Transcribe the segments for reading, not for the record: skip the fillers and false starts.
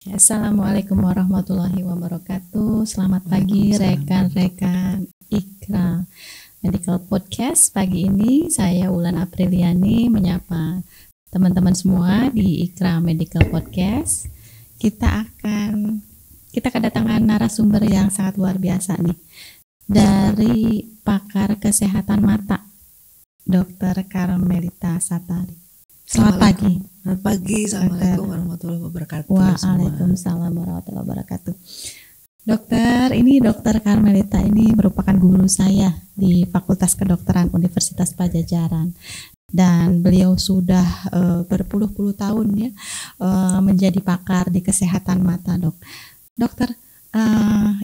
Assalamualaikum warahmatullahi wabarakatuh. Selamat pagi rekan-rekan Ikra Medical Podcast. Pagi ini saya Wulan Apriliani menyapa teman-teman semua di Ikra Medical Podcast. Kita kedatangan narasumber yang sangat luar biasa nih, dari pakar kesehatan mata, Dr. Karmelita Satari. Selamat pagi. Selamat pagi. Assalamualaikum warahmatullahi wabarakatuh. Waalaikumsalam warahmatullahi wabarakatuh. Dokter, ini Dokter Karmelita ini merupakan guru saya di Fakultas Kedokteran Universitas Padjadjaran, dan beliau sudah berpuluh-puluh tahun ya menjadi pakar di kesehatan mata, dok. Dokter,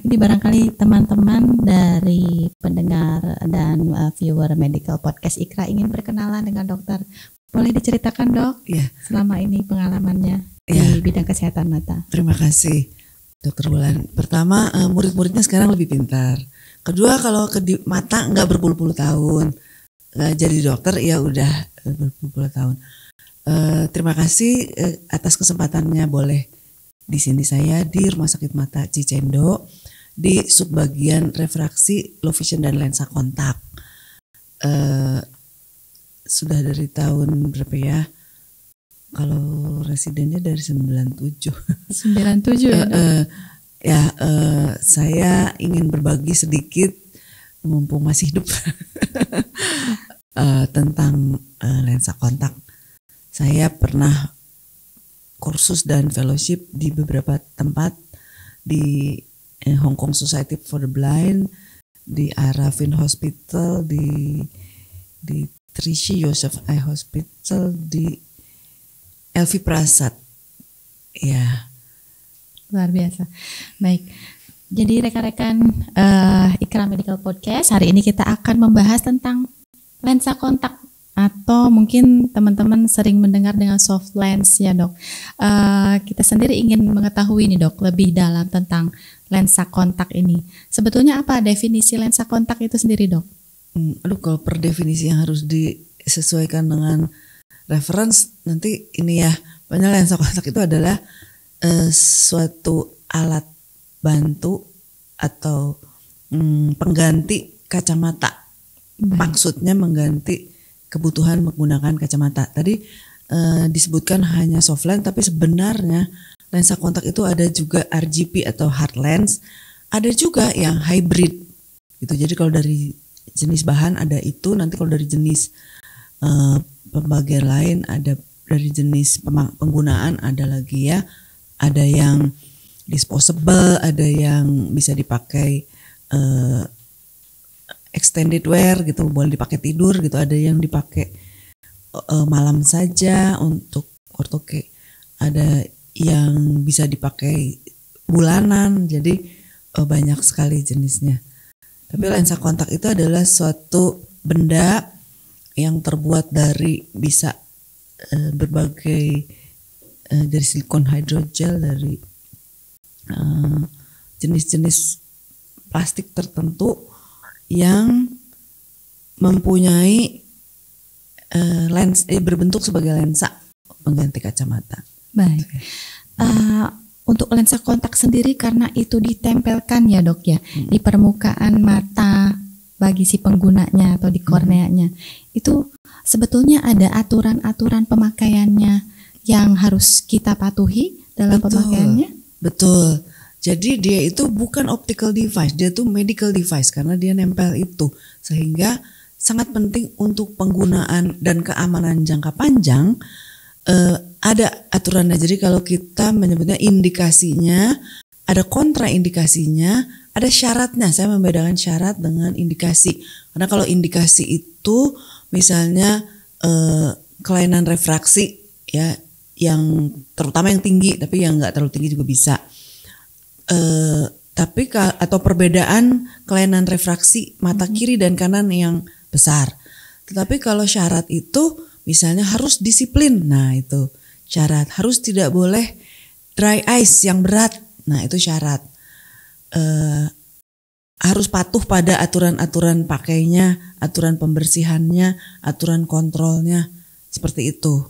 ini barangkali teman-teman dari pendengar dan viewer Medical Podcast Ikra ingin berkenalan dengan dokter. Boleh diceritakan, dok, ya, selama ini pengalamannya di bidang kesehatan mata? Terima kasih, Dokter Wulan. Pertama, murid-muridnya sekarang lebih pintar. Kedua, kalau mata nggak berpuluh-puluh tahun, jadi dokter ya udah berpuluh-puluh tahun. Terima kasih atas kesempatannya boleh di sini saya di Rumah Sakit Mata Cicendo di subbagian refraksi, low vision dan lensa kontak. Sudah dari tahun berapa ya? Kalau residennya dari 97. 97 ya. Saya ingin berbagi sedikit mumpung masih hidup tentang lensa kontak. Saya pernah kursus dan fellowship di beberapa tempat, di Hong Kong Society for the Blind, di Arafin Hospital, di Trichy Joseph Eye Hospital, di Elvi Prasad. Ya. Luar biasa. Baik. Jadi rekan-rekan Ikra Medical Podcast, hari ini kita akan membahas tentang lensa kontak, atau mungkin teman-teman sering mendengar dengan soft lens ya, dok. Kita sendiri ingin mengetahui nih, dok, lebih dalam tentang lensa kontak ini. Sebetulnya apa definisi lensa kontak itu sendiri, dok? Kalau per definisi yang harus disesuaikan dengan reference nanti ini ya, padahal lensa kontak itu adalah suatu alat bantu atau pengganti kacamata. Maksudnya mengganti kebutuhan menggunakan kacamata. Tadi disebutkan hanya soft lens, tapi sebenarnya lensa kontak itu ada juga RGP atau hard lens, ada juga yang hybrid gitu. Jadi kalau dari jenis bahan ada itu, nanti kalau dari jenis pembagian lain ada, dari jenis penggunaan ada lagi ya, ada yang disposable, ada yang bisa dipakai extended wear gitu, boleh dipakai tidur gitu, ada yang dipakai malam saja untuk ortoke, ada yang bisa dipakai bulanan, jadi banyak sekali jenisnya. Tapi lensa kontak itu adalah suatu benda yang terbuat dari bisa berbagai dari silikon hidrogel, dari jenis-jenis plastik tertentu yang mempunyai berbentuk sebagai lensa pengganti kacamata. Baik. Untuk lensa kontak sendiri, karena itu ditempelkan ya, dok ya, di permukaan mata bagi si penggunanya atau di korneanya, itu sebetulnya ada aturan-aturan pemakaiannya yang harus kita patuhi dalam pemakaiannya? Betul. Jadi dia itu bukan optical device, dia tuh medical device karena dia nempel itu, sehingga sangat penting untuk penggunaan dan keamanan jangka panjang. Ada aturannya. Jadi kalau kita menyebutnya indikasinya, ada kontraindikasinya, ada syaratnya. Saya membedakan syarat dengan indikasi. Karena kalau indikasi itu misalnya kelainan refraksi ya, yang terutama yang tinggi, tapi yang nggak terlalu tinggi juga bisa. Atau perbedaan kelainan refraksi mata kiri dan kanan yang besar. Tetapi kalau syarat itu misalnya harus disiplin, nah itu syarat. Harus tidak boleh dry eyes yang berat, nah itu syarat. Harus patuh pada aturan-aturan pakainya, aturan pembersihannya, aturan kontrolnya, seperti itu.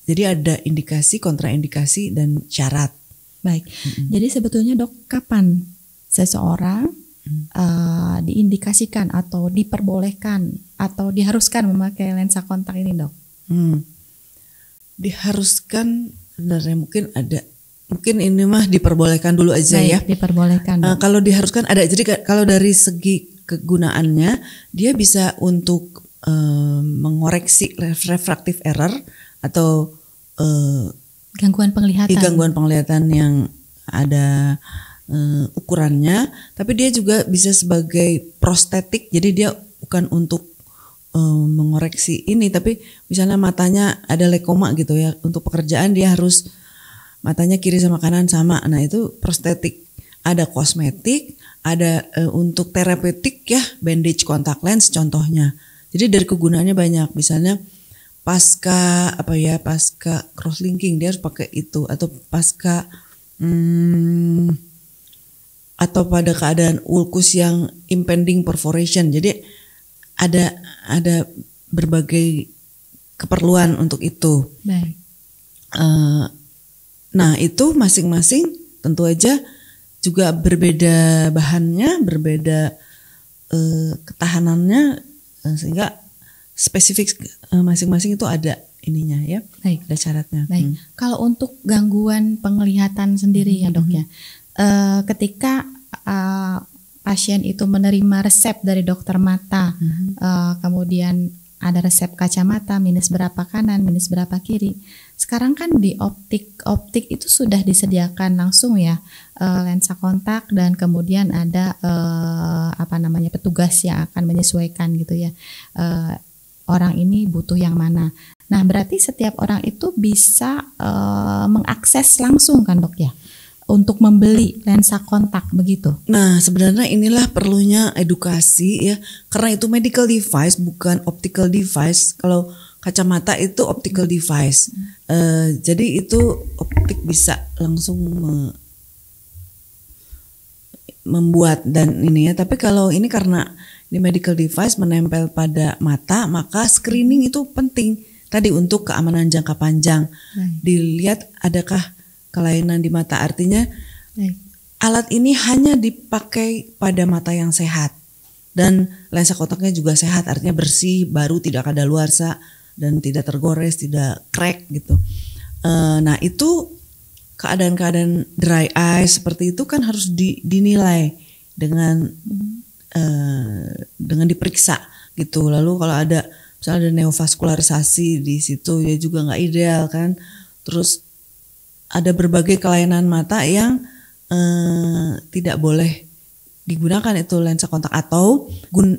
Jadi ada indikasi, kontraindikasi, dan syarat. Baik. Jadi sebetulnya dok, kapan seseorang diindikasikan atau diperbolehkan atau diharuskan memakai lensa kontak ini dok? Diharuskan sebenarnya mungkin ini mah diperbolehkan dulu aja. Baik, ya. Diperbolehkan. Kalau diharuskan ada. Jadi kalau dari segi kegunaannya dia bisa untuk mengoreksi refraktif error atau gangguan penglihatan yang ada ukurannya, tapi dia juga bisa sebagai prostetik. Jadi dia bukan untuk mengoreksi ini, tapi misalnya matanya ada lekoma gitu ya, untuk pekerjaan dia harus matanya kiri sama kanan sama. Nah itu prostetik. Ada kosmetik, ada untuk terapeutik ya, bandage contact lens contohnya. Jadi dari kegunaannya banyak. Misalnya pasca crosslinking dia harus pakai itu, atau pasca atau pada keadaan ulkus yang impending perforation. Jadi ada berbagai keperluan untuk itu. Baik. Nah itu masing-masing tentu aja juga berbeda bahannya, berbeda ketahanannya, sehingga spesifik masing-masing itu ada ininya ya. Baik. Ada syaratnya. Baik. Kalau untuk gangguan penglihatan sendiri ya dok ya, ketika pasien itu menerima resep dari dokter mata, kemudian ada resep kacamata minus berapa kanan, minus berapa kiri. Sekarang kan di optik itu sudah disediakan langsung ya lensa kontak, dan kemudian ada petugas yang akan menyesuaikan gitu ya, orang ini butuh yang mana. Nah berarti setiap orang itu bisa mengakses langsung kan dok ya, untuk membeli lensa kontak begitu. Nah sebenarnya inilah perlunya edukasi ya, karena itu medical device bukan optical device. Kalau kacamata itu optical device, jadi itu optik bisa langsung membuat dan ini ya. Tapi kalau ini karena ini medical device menempel pada mata, maka screening itu penting tadi untuk keamanan jangka panjang. Dilihat adakah kelainan di mata, artinya alat ini hanya dipakai pada mata yang sehat, dan lensa kontaknya juga sehat, artinya bersih, baru, tidak kadaluarsa dan tidak tergores, tidak crack gitu. Nah itu keadaan-keadaan dry eye seperti itu kan harus dinilai dengan diperiksa gitu. Lalu kalau ada misalnya ada neovaskularisasi di situ ya juga nggak ideal kan. Terus ada berbagai kelainan mata yang tidak boleh digunakan itu lensa kontak, atau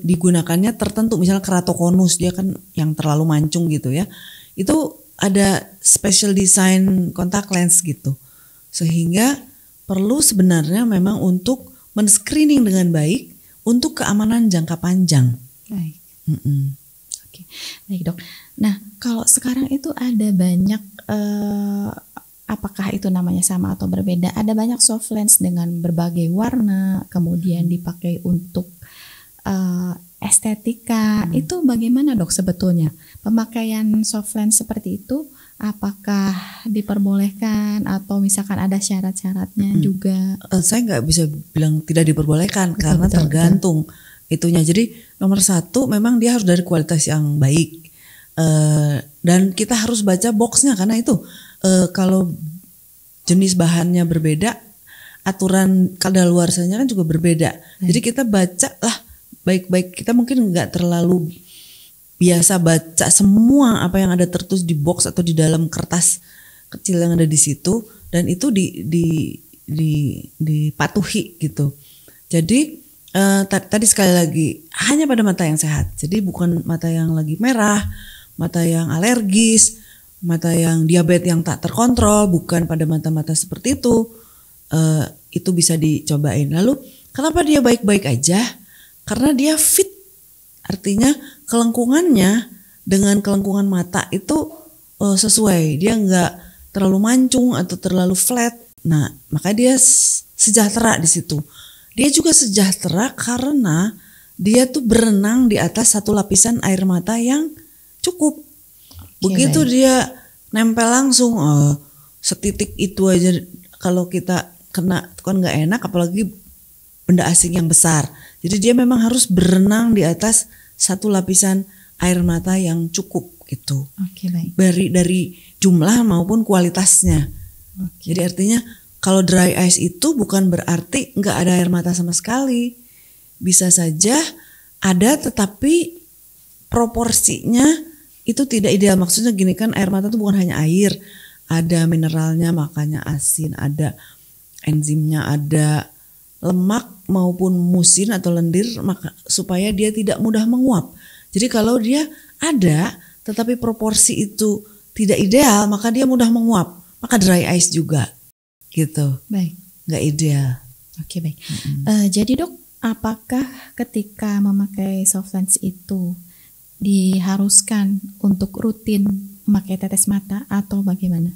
digunakannya tertentu, misalnya keratokonus dia kan yang terlalu mancung gitu ya, itu ada special design kontak lens gitu, sehingga perlu sebenarnya memang untuk men-screening dengan baik untuk keamanan jangka panjang. Baik. Oke. Baik dok. Nah kalau sekarang itu ada banyak apakah itu namanya sama atau berbeda? Ada banyak soft lens dengan berbagai warna, kemudian dipakai untuk estetika. Itu bagaimana dok sebetulnya? Pemakaian soft lens seperti itu apakah diperbolehkan atau misalkan ada syarat-syaratnya juga? Saya nggak bisa bilang tidak diperbolehkan, karena tergantung itunya. Jadi nomor satu memang dia harus dari kualitas yang baik, dan kita harus baca boxnya, karena itu kalau jenis bahannya berbeda, aturan kadaluarsanya kan juga berbeda. Jadi kita baca lah baik-baik. Kita mungkin nggak terlalu biasa baca semua apa yang ada tertulis di box atau di dalam kertas kecil yang ada di situ, dan itu dipatuhi gitu. Jadi tadi sekali lagi hanya pada mata yang sehat. Jadi bukan mata yang lagi merah, mata yang alergis, mata yang diabetes yang tak terkontrol, bukan pada mata-mata seperti itu. Itu bisa dicobain. Lalu kenapa dia baik-baik aja? Karena dia fit, artinya kelengkungannya dengan kelengkungan mata itu sesuai. Dia nggak terlalu mancung atau terlalu flat. Nah, maka dia sejahtera di situ. Dia juga sejahtera karena dia tuh berenang di atas satu lapisan air mata yang cukup. Begitu dia nempel langsung setitik itu aja kalau kita kena itu kan nggak enak, apalagi benda asing yang besar. Jadi dia memang harus berenang di atas satu lapisan air mata yang cukup gitu. Oke, baik. Dari jumlah maupun kualitasnya. Oke. Jadi artinya kalau dry ice itu bukan berarti nggak ada air mata sama sekali. Bisa saja ada, tetapi proporsinya itu tidak ideal. Maksudnya gini kan, air mata itu bukan hanya air, ada mineralnya makanya asin, ada enzimnya, ada lemak maupun musin atau lendir maka supaya dia tidak mudah menguap. Jadi kalau dia ada tetapi proporsi itu tidak ideal, maka dia mudah menguap. Maka dry ice juga gitu. Baik. Nggak ideal. Oke, baik. Jadi dok, apakah ketika memakai soft lens itu diharuskan untuk rutin memakai tetes mata atau bagaimana?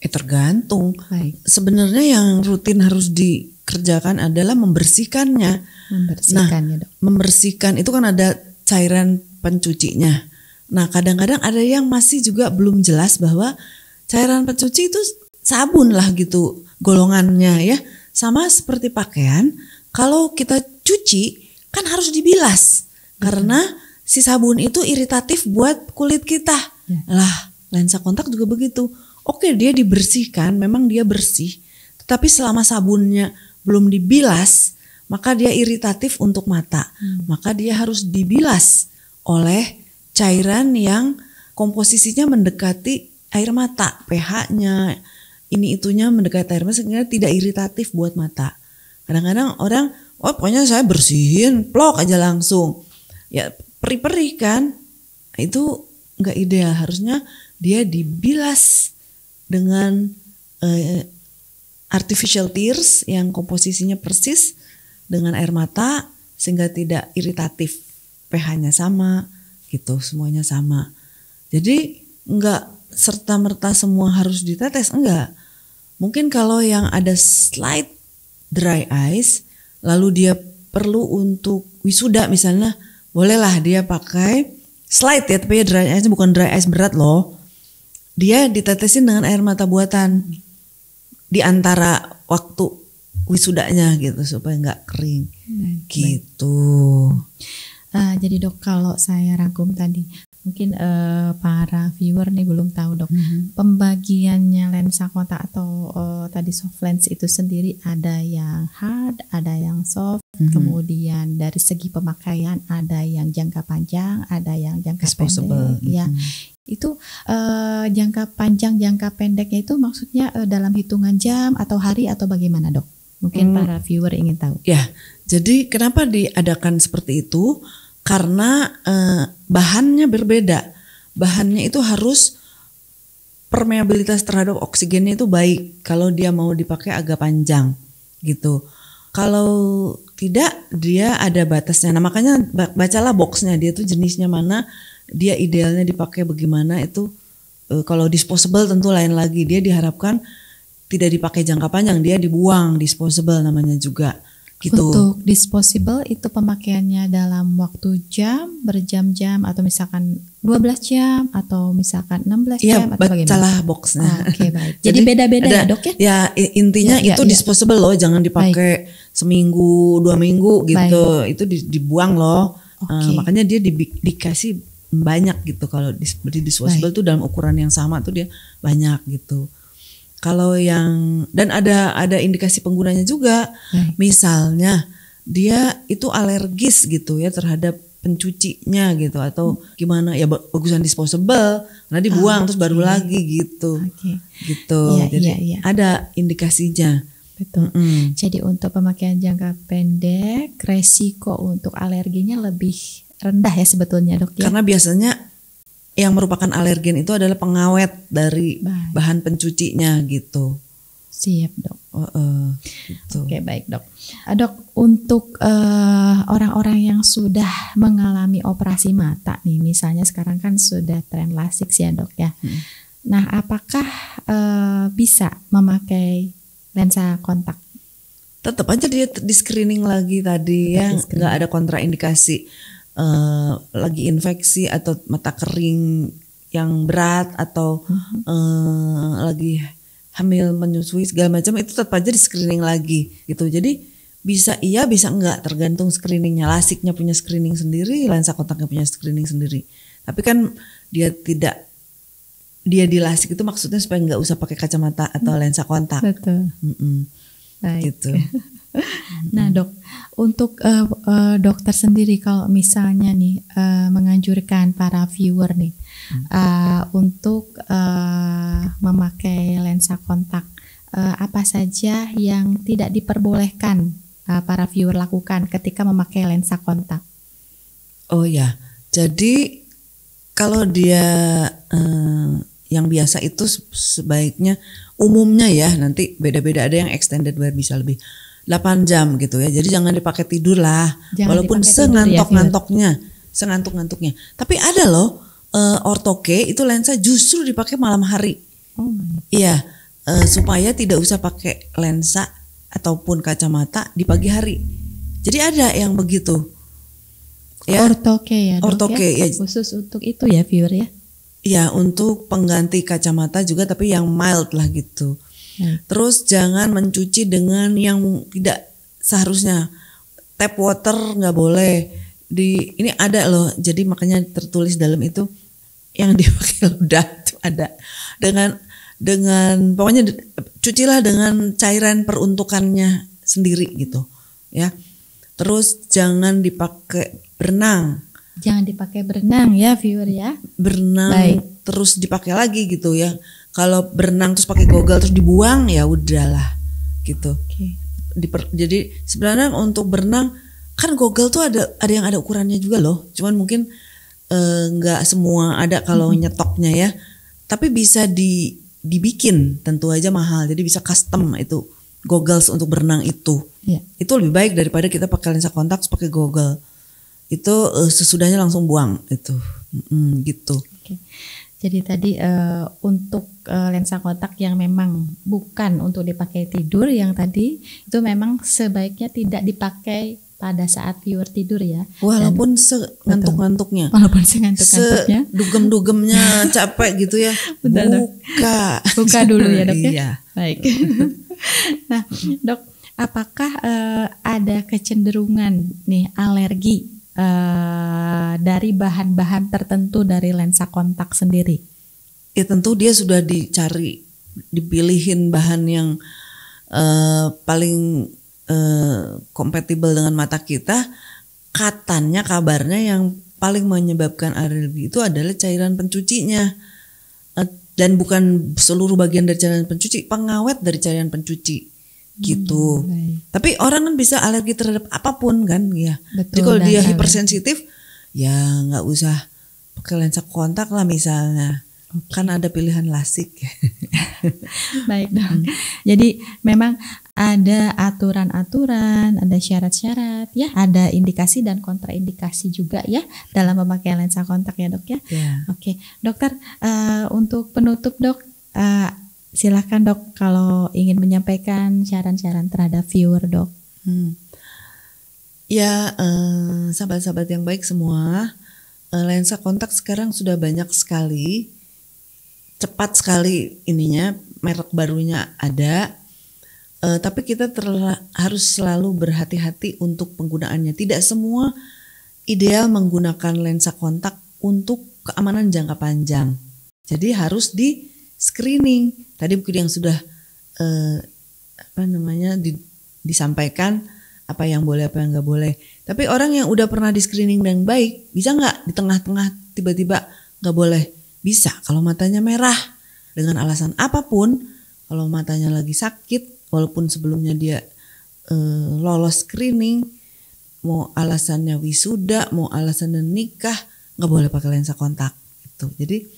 Tergantung. Baik. Sebenarnya yang rutin harus dikerjakan adalah membersihkannya. Membersihkannya, dok. Membersihkan itu kan ada cairan pencucinya. Nah, kadang-kadang ada yang masih juga belum jelas bahwa cairan pencuci itu sabun lah gitu golongannya ya. Sama seperti pakaian, kalau kita cuci kan harus dibilas. Karena si sabun itu iritatif buat kulit kita. Lah, lensa kontak juga begitu. Oke, dia dibersihkan, memang dia bersih. Tetapi selama sabunnya belum dibilas, maka dia iritatif untuk mata. Maka dia harus dibilas oleh cairan yang komposisinya mendekati air mata, pH-nya, ini itunya mendekati air mata sehingga tidak iritatif buat mata. Kadang-kadang orang, oh pokoknya saya bersihin, plok aja langsung. Ya perih-perih kan, itu nggak ideal. Harusnya dia dibilas dengan artificial tears yang komposisinya persis dengan air mata sehingga tidak iritatif, pH-nya sama gitu, semuanya sama. Jadi enggak serta-merta semua harus ditetes, enggak. Mungkin kalau yang ada slight dry ice lalu dia perlu untuk wisuda misalnya, bolehlah dia pakai slight ya, tapi ya dry ice bukan dry ice berat loh. Dia ditetesin dengan air mata buatan di antara waktu wisudanya gitu supaya nggak kering. Gitu. Jadi dok, kalau saya rangkum tadi, mungkin para viewer nih belum tahu dok, pembagiannya lensa kontak atau tadi soft lens itu sendiri ada yang hard, ada yang soft, kemudian dari segi pemakaian ada yang jangka panjang, ada yang jangka pendek. Ya, itu jangka panjang, jangka pendeknya itu maksudnya dalam hitungan jam atau hari atau bagaimana dok? Mungkin para viewer ingin tahu. Ya, jadi kenapa diadakan seperti itu? Karena bahannya berbeda. Bahannya itu harus permeabilitas terhadap oksigennya itu baik kalau dia mau dipakai agak panjang gitu. Kalau tidak, dia ada batasnya. Nah makanya bacalah boxnya, dia tuh jenisnya mana, dia idealnya dipakai bagaimana itu. Kalau disposable tentu lain lagi. Dia diharapkan tidak dipakai jangka panjang, dia dibuang, disposable namanya juga. Gitu. Untuk disposable itu pemakaiannya dalam waktu jam, berjam-jam atau misalkan 12 jam atau misalkan 16 jam atau bagaimana? Bacalah boxnya. Oke, baik. Jadi beda-beda ya dok ya? Ya intinya itu disposable loh, jangan dipakai seminggu 2 minggu gitu. Itu dibuang loh. Makanya dia dikasih banyak gitu. Kalau di disposable tuh dalam ukuran yang sama tuh dia banyak gitu. Kalau yang dan ada indikasi penggunanya juga, misalnya dia itu alergis gitu ya terhadap pencucinya gitu atau gimana ya, bagusan disposable karena dibuang terus baru lagi gitu, gitu. Jadi ada indikasinya. Betul. Jadi untuk pemakaian jangka pendek resiko untuk alerginya lebih rendah ya sebetulnya dok ya? Karena biasanya yang merupakan alergen itu adalah pengawet dari bahan pencucinya gitu. Siap dok. Gitu. Oke, baik dok. Dok, untuk orang-orang yang sudah mengalami operasi mata nih, misalnya sekarang kan sudah tren lasik ya dok ya. Nah, apakah bisa memakai lensa kontak? Tetap aja dia di screening lagi tadi ya, nggak ada kontraindikasi. Lagi infeksi atau mata kering yang berat atau lagi hamil, menyusui segala macam itu tetap aja di screening lagi gitu. Jadi bisa iya bisa enggak tergantung screeningnya. LASIK-nya punya screening sendiri, lensa kontaknya punya screening sendiri. Tapi kan dia di LASIK itu maksudnya supaya nggak usah pakai kacamata atau lensa kontak. Betul. Baik. Gitu. Nah dok, untuk dokter sendiri kalau misalnya nih menganjurkan para viewer nih untuk memakai lensa kontak, apa saja yang tidak diperbolehkan para viewer lakukan ketika memakai lensa kontak? Oh ya, jadi kalau dia yang biasa itu sebaiknya umumnya ya, nanti beda-beda, ada yang extended wear bisa lebih 8 jam gitu ya. Jadi jangan dipakai tidur lah, walaupun sengantuk-ngantuknya. Tapi ada loh ortho-K itu lensa justru dipakai malam hari. Iya, supaya tidak usah pakai lensa ataupun kacamata di pagi hari. Jadi ada yang begitu. Ya, Ortho-K ya dok, Ortho-K ya. Khusus untuk itu ya viewer ya. Ya, untuk pengganti kacamata juga tapi yang mild lah gitu. Terus jangan mencuci dengan yang tidak seharusnya. Tap water nggak boleh. Ini ada loh. Jadi makanya tertulis dalam itu yang dipakai ludah itu ada. Dengan pokoknya cucilah dengan cairan peruntukannya sendiri gitu, ya. Terus jangan dipakai berenang. Jangan dipakai berenang ya viewer ya. Berenang terus dipakai lagi gitu ya. Kalau berenang terus pakai goggle terus dibuang ya udahlah gitu. Jadi sebenarnya untuk berenang kan goggle tuh ada yang ada ukurannya juga loh. Cuman mungkin nggak semua ada kalau nyetoknya ya. Tapi bisa dibikin, tentu aja mahal. Jadi bisa custom itu goggles untuk berenang itu. Itu lebih baik daripada kita pakai lensa kontak terus pakai goggle. Itu sesudahnya langsung buang itu. Gitu. Jadi tadi untuk lensa kontak yang memang bukan untuk dipakai tidur, yang tadi itu memang sebaiknya tidak dipakai pada saat viewer tidur ya. Walaupun sengantuk-ngantuknya. Walaupun sengantuk-ngantuknya. Dugem-dugemnya capek gitu ya. Buka dulu ya dok ya. Iya. Baik. Nah dok, apakah ada kecenderungan nih alergi dari bahan-bahan tertentu dari lensa kontak sendiri? Ya tentu dia sudah dipilihin bahan yang paling kompatibel dengan mata kita. Kabarnya yang paling menyebabkan alergi itu adalah cairan pencucinya, dan bukan seluruh bagian dari cairan pencuci, pengawet dari cairan pencuci. Gitu. Tapi orang kan bisa alergi terhadap apapun kan ya. Jadi kalau dia hipersensitif ya nggak usah pakai lensa kontak lah misalnya. Kan ada pilihan LASIK. Baik dong. Jadi memang ada aturan-aturan, ada syarat-syarat ya, ada indikasi dan kontraindikasi juga ya dalam memakai lensa kontak ya dok ya. Oke, dokter, untuk penutup dok, silakan dok kalau ingin menyampaikan saran-saran terhadap viewer dok. Ya, sahabat-sahabat yang baik semua, lensa kontak sekarang sudah banyak sekali, cepat sekali ininya, merek barunya ada, tapi kita harus selalu berhati-hati untuk penggunaannya. Tidak semua ideal menggunakan lensa kontak untuk keamanan jangka panjang. Jadi harus di screening. Tadi mungkin yang sudah disampaikan apa yang boleh apa yang nggak boleh. Tapi orang yang udah pernah di screening dengan baik, bisa nggak di tengah-tengah tiba-tiba nggak boleh? Bisa. Kalau matanya merah dengan alasan apapun, kalau matanya lagi sakit, walaupun sebelumnya dia lolos screening, mau alasannya wisuda, mau alasannya nikah, nggak boleh pakai lensa kontak. Gitu.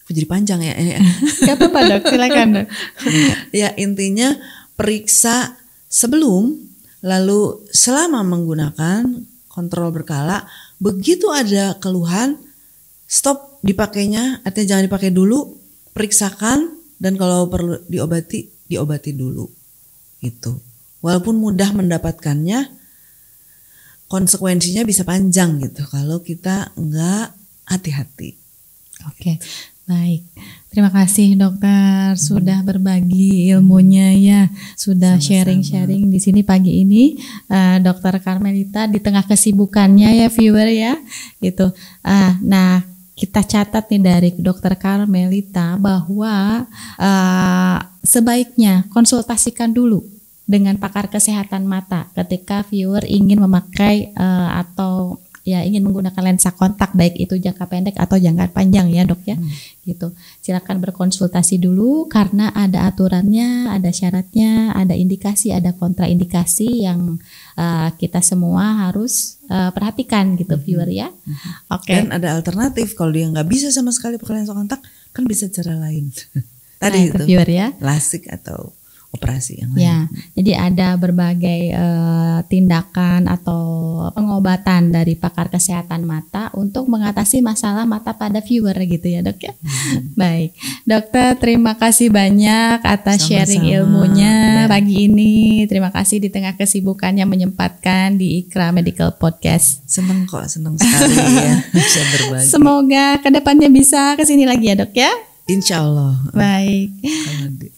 Jadi panjang ya. Gak apa-apa dok, silakan dok. Ya intinya periksa sebelum, lalu selama menggunakan, kontrol berkala. Begitu ada keluhan, stop dipakainya, artinya jangan dipakai dulu, periksakan, dan kalau perlu diobati dulu. Gitu. Walaupun mudah mendapatkannya, konsekuensinya bisa panjang gitu kalau kita nggak hati-hati. Oke. Baik, Terima kasih dokter sudah berbagi ilmunya ya, sudah Sama-sama. sharing-sharing di sini pagi ini. Dokter Carmelita di tengah kesibukannya ya viewer ya, gitu. Nah kita catat nih dari dokter Carmelita bahwa sebaiknya konsultasikan dulu dengan pakar kesehatan mata ketika viewer ingin memakai atau ya ingin menggunakan lensa kontak, baik itu jangka pendek atau jangka panjang ya dok ya, gitu. Silakan berkonsultasi dulu karena ada aturannya, ada syaratnya, ada indikasi, ada kontraindikasi yang kita semua harus perhatikan gitu viewer ya. Oke. Dan ada alternatif kalau dia nggak bisa sama sekali pakai lensa kontak, kan bisa cara lain. Tadi itu viewer ya. lasik atau operasi yang lain. Ya, jadi ada berbagai tindakan atau pengobatan dari pakar kesehatan mata untuk mengatasi masalah mata pada viewer gitu ya dok ya. Baik, dokter terima kasih banyak atas sharing ilmunya pagi ini. Terima kasih di tengah kesibukannya menyempatkan di Ikra Medical Podcast. Seneng sekali ya bisa berbagi. Semoga kedepannya bisa kesini lagi ya dok ya. Insya Allah. Baik,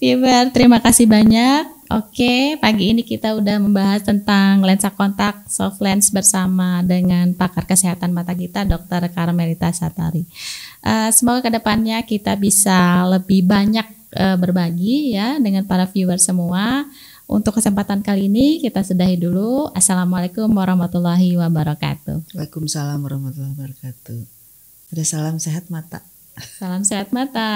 viewer terima kasih banyak. Oke, pagi ini kita udah membahas tentang lensa kontak soft lens bersama dengan pakar kesehatan mata kita Dr. Carmelita Satari. Semoga kedepannya kita bisa lebih banyak berbagi ya dengan para viewer semua. Untuk kesempatan kali ini kita sudahi dulu. Assalamualaikum warahmatullahi wabarakatuh. Waalaikumsalam warahmatullahi wabarakatuh. Ada salam sehat mata. Salam sehat mata.